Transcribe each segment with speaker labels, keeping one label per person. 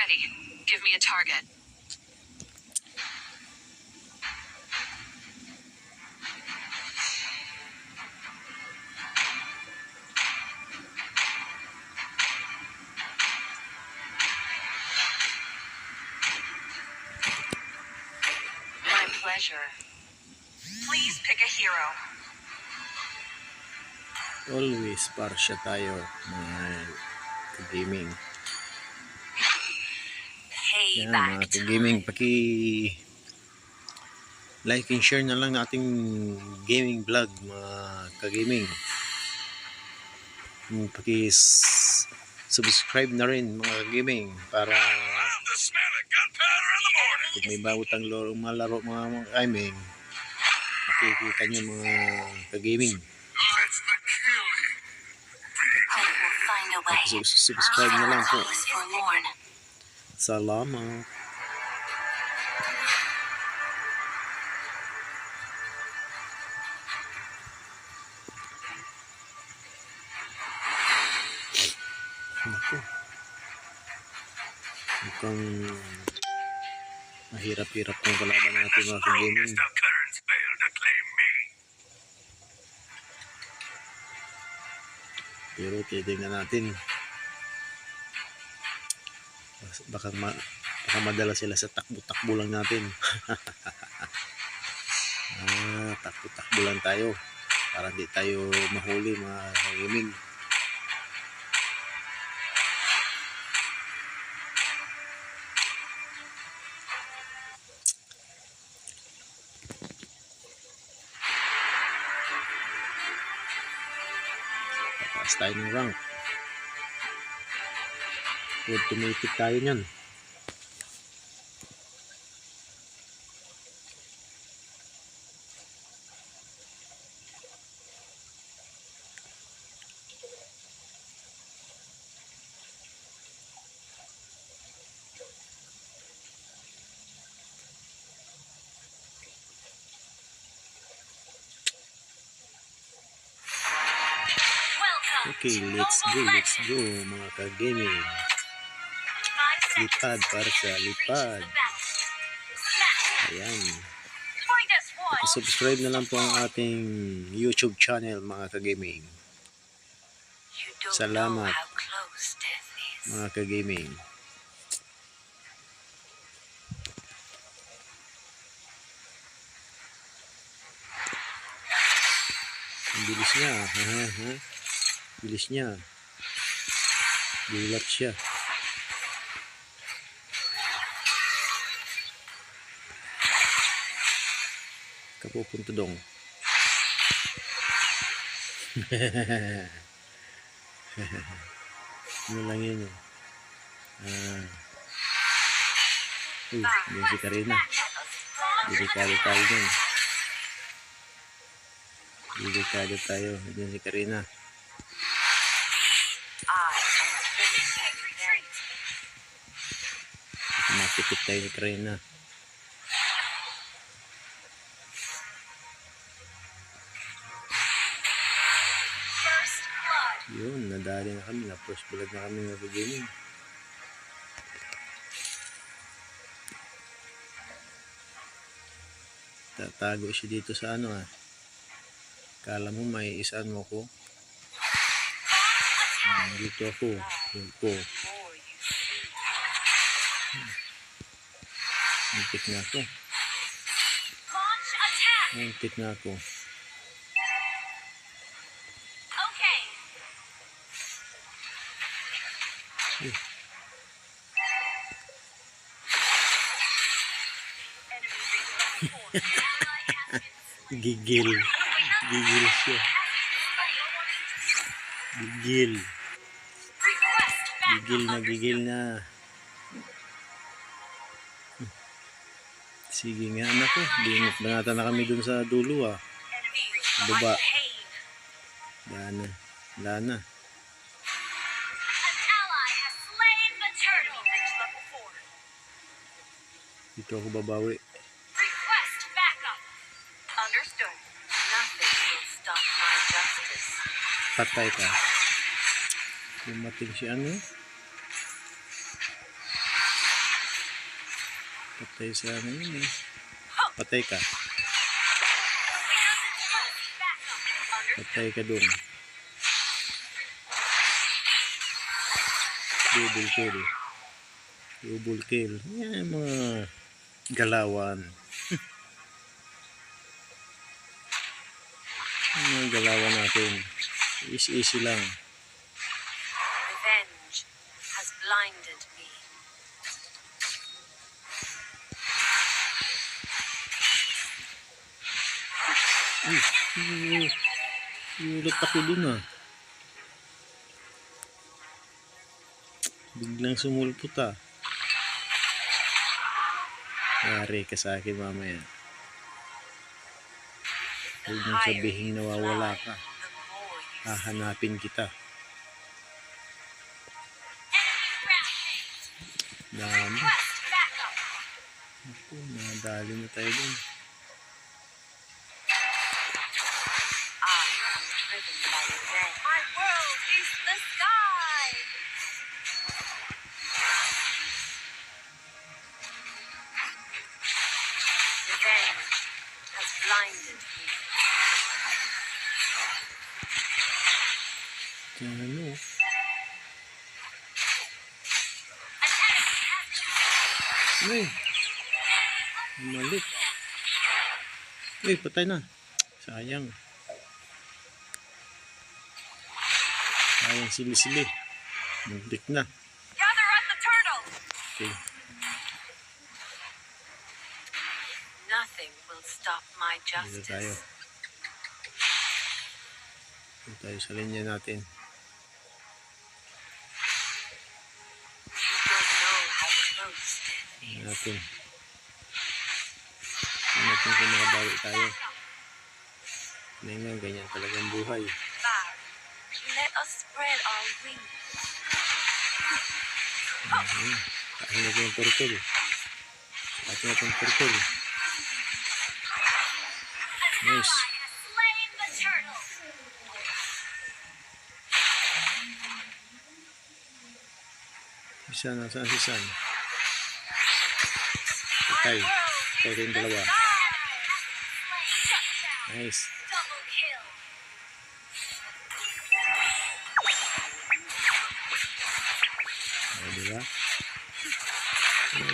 Speaker 1: ready. Give me a target. My pleasure. Please pick a hero.
Speaker 2: Always parsya tayo mga ka-gaming. Yan mga ka-gaming, like and share na lang ating gaming vlog mga ka-gaming. Subscribe na rin mga ka-gaming para kung may bago tang malaro mga gaming, makikita nyo mga ka-gaming. Subscribe na lang po. Salamat. Naku. Mukhang mahirap-hirap ng kalaban natin mga ka-gaming. Pero titignan natin. Baka madala sila sa takbo-takbo lang natin. Takbo-takbo lang tayo para hindi tayo mahuli mga ka-gaming. Taas tayo ng rank. Automatic tayo nyan. Okay, let's go mga ka-gaming. Lipad para sa lipad. Ayan. Subscribe na lang po ang ating YouTube channel mga ka-gaming. Salamat mga ka-gaming. Ang bilis niya. Bilis niya. Gulat siya. Kapupunta dong. Ano lang yun eh. Yun si Karina. Delikado tayo dun. Delikado tayo. Yun si Karina. Makikip tayo ni Karina. Yun, nadali na kami. Na-first blood na kami ng beginning. Tatago siya dito sa ano ah. Kala mo may isaan mo ko. Dito ako. Dito. Muntik na ako. Muntik na ako. Gigil. Gigil siya. Gigil. Gigil na. Sige nga anak ko. Binot na nata na kami dun sa dulo ah. Sa baba. Wala na. Dito ako babawi. Patay ka. Dumating si ano? Patay sa ngayon eh. Patay ka. Patay ka dun. Double kill. Double kill. Yan mga galawan. Mga galawan natin. Easy lang.
Speaker 1: Revenge has blinded me.
Speaker 2: Ulat ako dun ah. Biglang sumulpot ah. Yari ka sa akin mamaya. Huwag mong sabihin nawawala ka. Hahanapin kita. Dami. Ako, nadali na tayo dun.
Speaker 1: My world is the sky. Revenge has blinded me.
Speaker 2: Ano? Ay, malik. Uy, patay na. Sayang. Sayang sili-sili. Muntik na.
Speaker 1: Gather at the turtle.
Speaker 2: Okay.
Speaker 1: Nothing will stop my
Speaker 2: Dito tayo.
Speaker 1: justice.
Speaker 2: Dito tayo sa linya natin.
Speaker 1: You don't know how close death is.
Speaker 2: Natin. Tingnan natin kung makabawi tayo. Ngayon, ganyan talagang buhay.
Speaker 1: Bar, let us spread our wings.
Speaker 2: Kain natin yung turtle. Kain natin yung turtle. Nice.
Speaker 1: Slain the turtle.
Speaker 2: Isa na, saan si San? Patay. Patay kayong dalawa. Nice.
Speaker 1: Double kill.
Speaker 2: O, diba?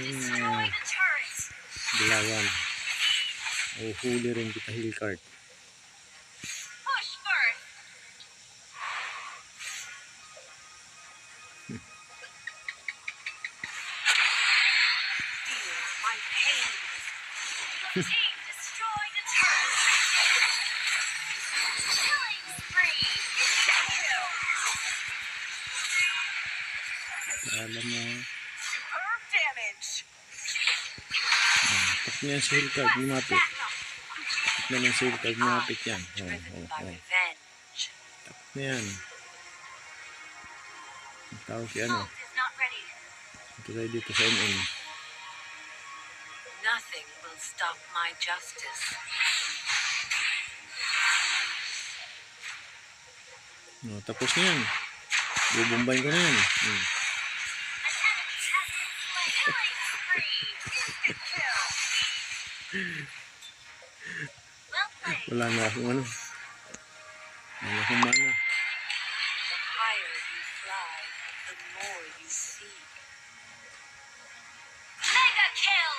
Speaker 1: Destroy the turret.
Speaker 2: Dilawan. O, huli rin kita hill card.
Speaker 1: Push first. Feel my pain. Your team destroyed a turret. Killing spree. Kill.
Speaker 2: Alam mo,
Speaker 1: Superb damage.
Speaker 2: tak niya sa hill card, lumapit. Tak na lang sa hill card, lumapit yan. O,
Speaker 1: Driven by revenge.
Speaker 2: tak na yan. Ang tawag si ano,
Speaker 1: Ult is not ready.
Speaker 2: ito tayo dito sa NN.
Speaker 1: Nothing will stop my justice.
Speaker 2: O, tapos na yan. Bubumbayin ko na yan.
Speaker 1: An enemy has been slain. Killing spree. Instant kill. Well played.
Speaker 2: Wala na akong ano. Wala akong mana.
Speaker 1: The higher you fly, the more you see. Mega kill!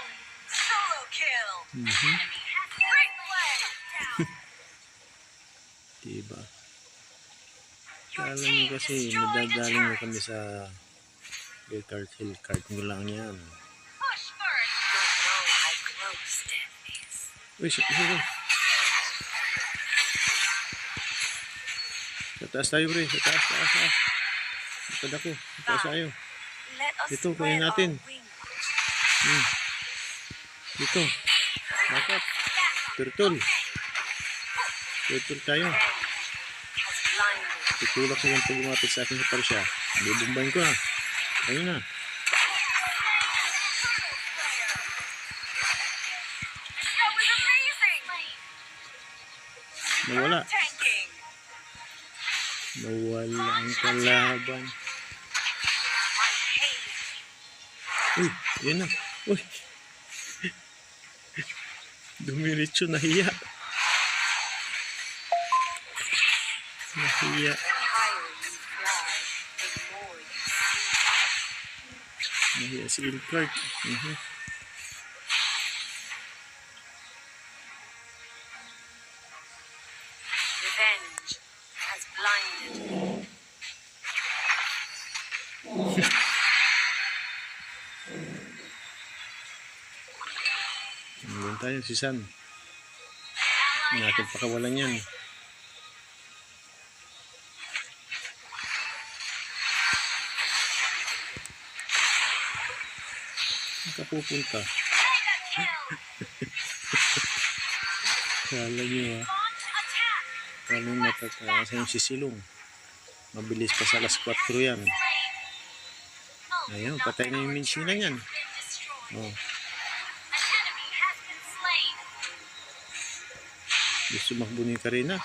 Speaker 1: Solo kill! Enemy has great play! Down.
Speaker 2: Diba?
Speaker 1: Your
Speaker 2: Kala
Speaker 1: team
Speaker 2: mo kasi
Speaker 1: destroyed a
Speaker 2: madadaling mo
Speaker 1: turret.
Speaker 2: kami sa hill card mo lang yan.
Speaker 1: Push first! You don't know how close death is.
Speaker 2: Uy, isa. Sa taas tayo, pre. Sa taas. Matad ako. Sa taas tayo.
Speaker 1: Let us
Speaker 2: Dito,
Speaker 1: spread
Speaker 2: kunin
Speaker 1: our
Speaker 2: natin.
Speaker 1: wings.
Speaker 2: Dito. Bakit? Turtle. Turtle tayo.
Speaker 1: Has blinded.
Speaker 2: Tutulak ko yung pag-umapit sa akin sa parsya. Bubumbayin ko na. Ayun na.
Speaker 1: That was amazing!
Speaker 2: Nawala.
Speaker 1: Tanking!
Speaker 2: Nawala ang kalaban.
Speaker 1: My pain.
Speaker 2: Uy, yun na. Uy, Dumiretso, nahiya. Nahiya.
Speaker 1: The higher you fly, the more you see.
Speaker 2: Nahiya si Ilkart.
Speaker 1: Revenge has blinded me.
Speaker 2: Ngayon tayo, si San. Natin pakawalan yan. Saan ka pupunta? Kala nyo ha.
Speaker 1: Launch attack.
Speaker 2: Kala nyo matatasan yung sisilong. Mabilis pa sa alas 4 yan. Ayun, patay na yung minsi na yan. Oh,
Speaker 1: An enemy has been slain.
Speaker 2: gusto makbo ni Karina.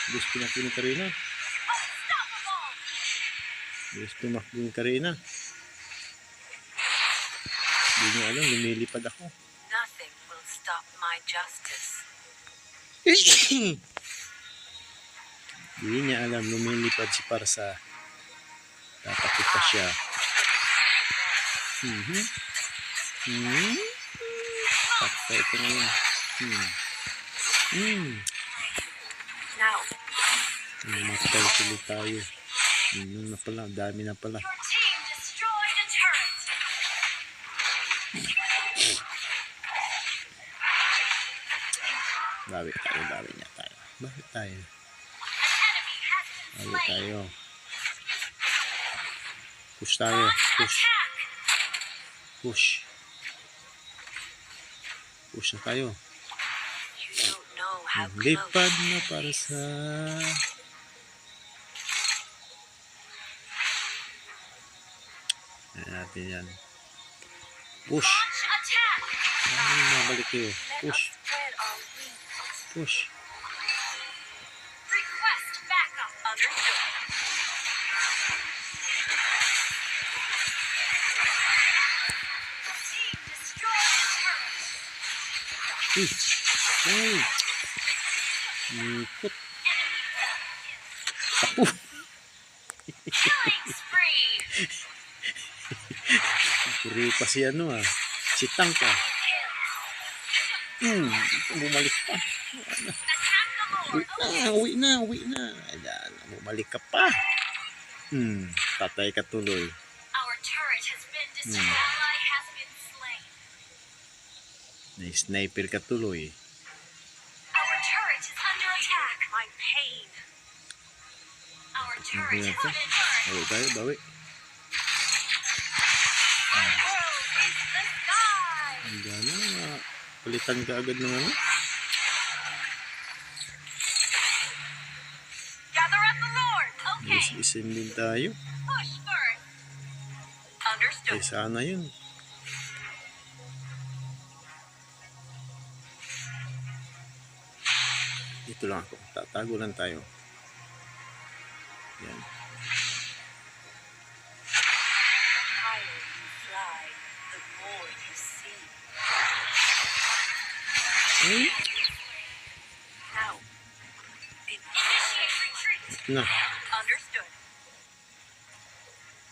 Speaker 2: Gusto makbo ni Karina.
Speaker 1: Unstoppable.
Speaker 2: Gusto makbo ni Karina. Hindi nyo alam, lumilipad ako.
Speaker 1: Nothing will stop my justice.
Speaker 2: Hindi niya alam, lumilipad si Parsa. Tatakita siya. Takta ito ngayon.
Speaker 1: Now,
Speaker 2: Matay tuloy tayo. Yun na pala, dami na pala.
Speaker 1: your team destroyed a turret.
Speaker 2: Bawi tayo, bawi niya tayo. Bawi tayo.
Speaker 1: An enemy has been
Speaker 2: Bawi
Speaker 1: slain.
Speaker 2: tayo. Push tayo. Push.
Speaker 1: Attack.
Speaker 2: Push. Push na tayo.
Speaker 1: You don't know how close.
Speaker 2: Lipad na Parsa. Ayan natin yan. Push.
Speaker 1: Launch attack.
Speaker 2: Ay, mabalik kayo.
Speaker 1: Let
Speaker 2: Push.
Speaker 1: us spread our wings.
Speaker 2: Push.
Speaker 1: Request backup. Understood. Team destroyed a turret.
Speaker 2: Ay. Nikot. Tapo.
Speaker 1: Killing spree.
Speaker 2: Puri pa si ano ah. Si Tangka. Bumalik pa.
Speaker 1: Attack the Lord.
Speaker 2: Uwi na, uwi na. Ayan, bumalik ka pa. Patay ka tuloy.
Speaker 1: Our turret has been destroyed. Ally has been slain.
Speaker 2: Na-sniper ka tuloy.
Speaker 1: Our turret is under attack. My pain. Our turret has been burned.
Speaker 2: Bawi tayo, bawi.
Speaker 1: Our world is the sky.
Speaker 2: Hanggang na. Palitan ka agad ng ano.
Speaker 1: Gather at the Lord. Okay.
Speaker 2: Isin din tayo.
Speaker 1: Push first. Understood.
Speaker 2: Sana yun. Dito lang ako. Tatago lang tayo. Yan.
Speaker 1: Higher you fly, the more you see. Now, initiate retreat.
Speaker 2: Na.
Speaker 1: Understood.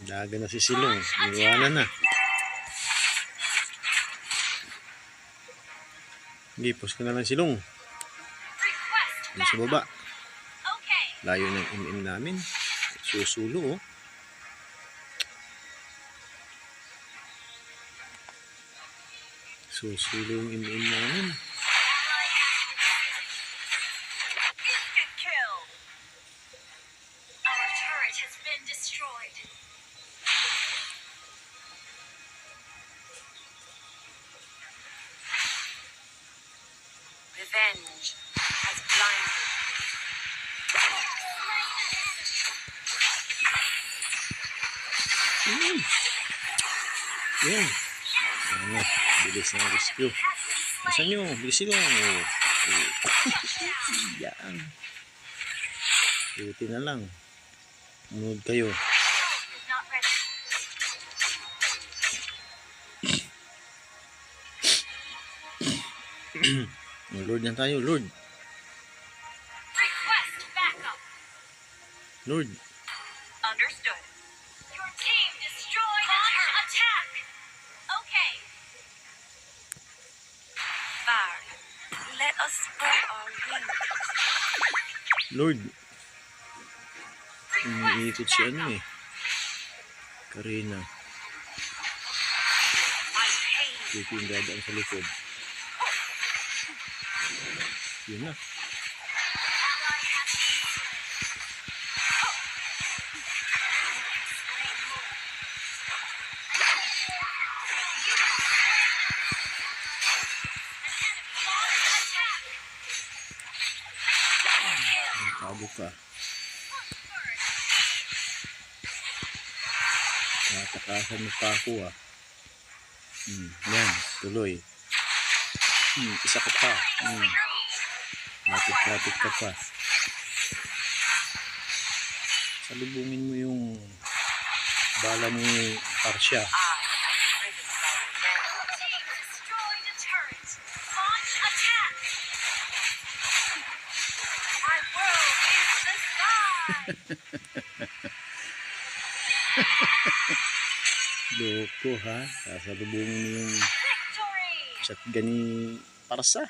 Speaker 2: Daga na si Silong. Iwanan na. Hindi, post ka na lang Silong.
Speaker 1: Request
Speaker 2: Yung sa baba.
Speaker 1: Okay.
Speaker 2: Layo ng MM namin. Susulo oh. Susulo yung MM namin.
Speaker 1: Instant kill. Our turret has been destroyed. Revenge has blinded me.
Speaker 2: Yan. Ano, bilis na rescue. Nasaan nyo? Bilis nyo. Yan. Buti na lang. Munod kayo.
Speaker 1: Is not ready.
Speaker 2: Lord na tayo, Lord.
Speaker 1: Request backup.
Speaker 2: Lord.
Speaker 1: Understood. Your team destroyed a turret. Attack. Okay. Var, let us spread our wings.
Speaker 2: Lord. Umiikot si ano eh. Karina.
Speaker 1: My pain.
Speaker 2: Dito yung dadaan sa likod. Yun na.
Speaker 1: Ally has been attack.
Speaker 2: Tabo ka. Natakasan mo pa ako ah. Yan, tuloy. Isa ka pa. Lapit-lapit ka pa. Salubungin mo yung bala ni Parsha.
Speaker 1: Team destroyed a turret. Launch attack. My world is the sky.
Speaker 2: Loko ha. Sasalubungin mo yung
Speaker 1: Victory.
Speaker 2: shotgun ni Parsa.